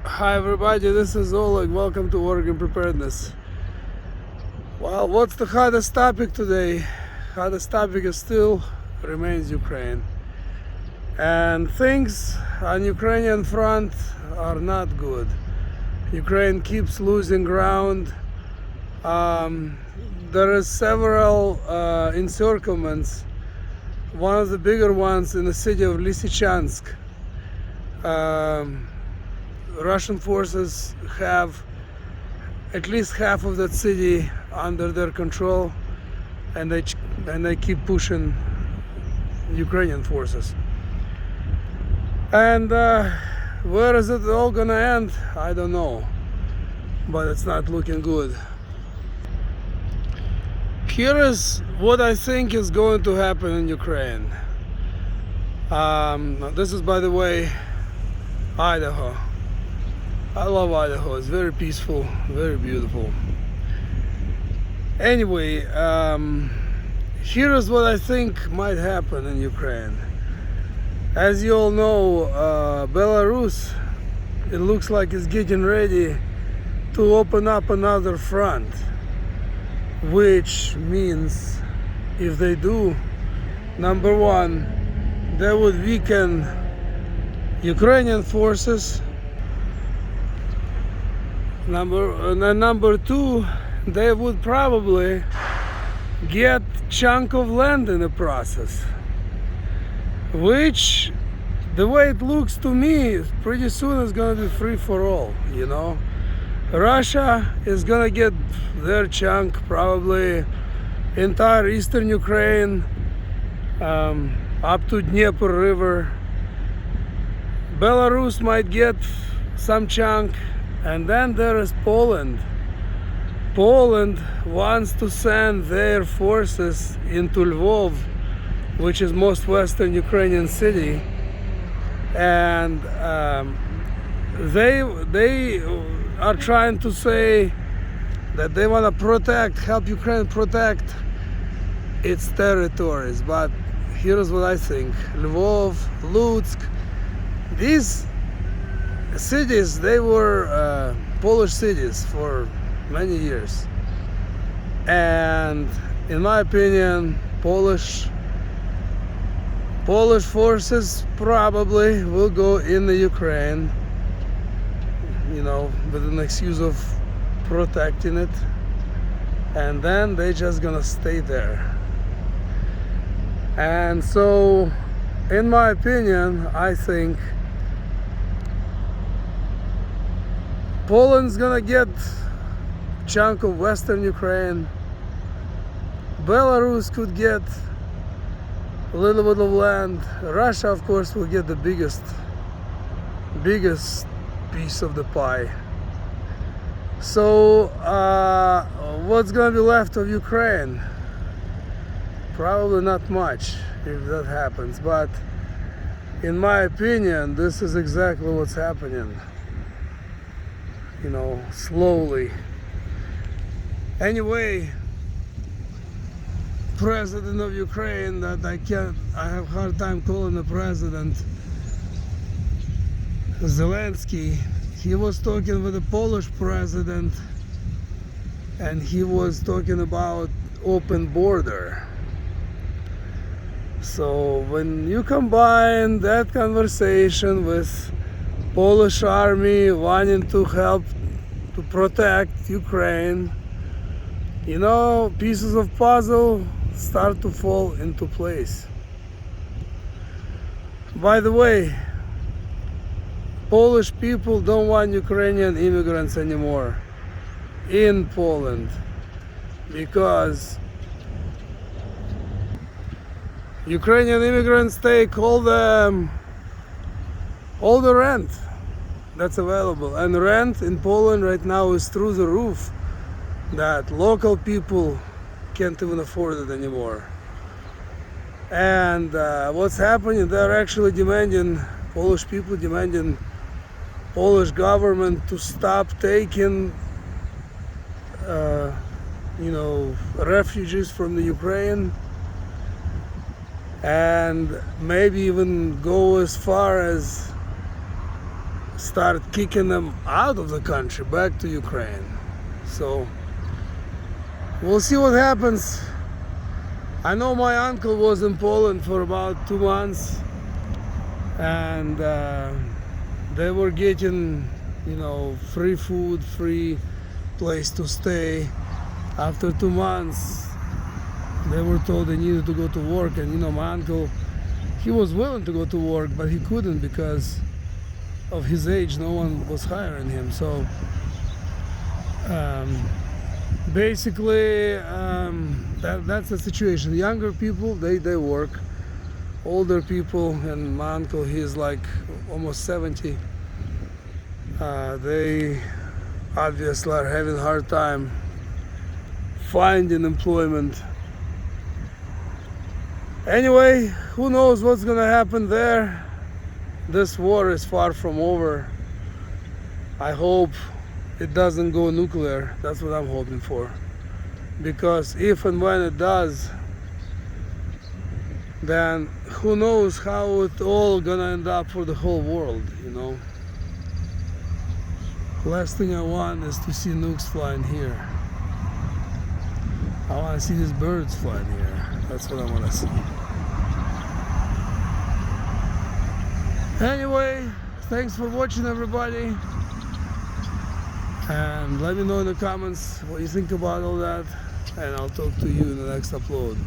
Hi everybody, this is Oleg. Welcome to Oregon Preparedness. Well, what's the hottest topic today? Hottest topic is still remains Ukraine. And things on Ukrainian front are not good. Ukraine keeps losing ground. There is several encirclements. One of the bigger ones in the city of Lysychansk. Russian forces have at least half of that city under their control, and they keep pushing Ukrainian forces. And where is it all gonna end? I don't know, but it's not looking good. Here is what I think is going to happen in Ukraine. This is, by the way, Idaho. I love Idaho. It's very peaceful, very beautiful. Anyway, here is what I think might happen in Ukraine. As you all know, Belarus, it looks like it's getting ready to open up another front, which means if they do, number one, they would weaken Ukrainian forces. Number two, they would probably get chunk of land in the process, which, the way it looks to me, pretty soon is gonna be free for all. Russia is gonna get their chunk, probably entire eastern Ukraine, up to Dnieper River. Belarus might get some chunk. And then there is Poland. Poland wants to send their forces into Lvov, which is most western Ukrainian city, and they are trying to say that they want to help Ukraine protect its territories. But here's what I think: Lvov, Lutsk, these cities, they were Polish cities for many years, and in my opinion, Polish forces probably will go in the Ukraine, with an excuse of protecting it, and then they're just gonna stay there. And so, in my opinion, I think Poland's gonna get a chunk of western Ukraine. Belarus could get a little bit of land. Russia, of course, will get the biggest piece of the pie. So what's gonna be left of Ukraine? Probably not much if that happens, but in my opinion, this is exactly what's happening. Slowly. Anyway, president of Ukraine, that I have a hard time calling the president, Zelensky, he was talking with the Polish president, and he was talking about open border. So when you combine that conversation with Polish army wanting to help to protect Ukraine, pieces of puzzle start to fall into place. By the way, Polish people don't want Ukrainian immigrants anymore in Poland, because Ukrainian immigrants take all the rent that's available, and rent in Poland right now is through the roof, that local people can't even afford it anymore. And what's happening, they're actually Polish people demanding Polish government to stop taking refugees from the Ukraine, and maybe even go as far as start kicking them out of the country back to Ukraine. So we'll see what happens. I know my uncle was in Poland for about 2 months, and they were getting, free food, free place to stay. After 2 months, they were told they needed to go to work, and my uncle, he was willing to go to work, but he couldn't because of his age. No one was hiring him. So basically, that's the situation. Younger people, they work. Older people, and my uncle, he's like almost 70. They obviously are having a hard time finding employment. Anyway, who knows what's gonna happen there. This war is far from over. I hope it doesn't go nuclear. That's what I'm hoping for. Because if and when it does, then who knows how it all gonna end up for the whole world, Last thing I want is to see nukes flying here. I want to see these birds flying here. That's what I want to see. Anyway, thanks for watching, everybody. And let me know in the comments what you think about all that. And I'll talk to you in the next upload.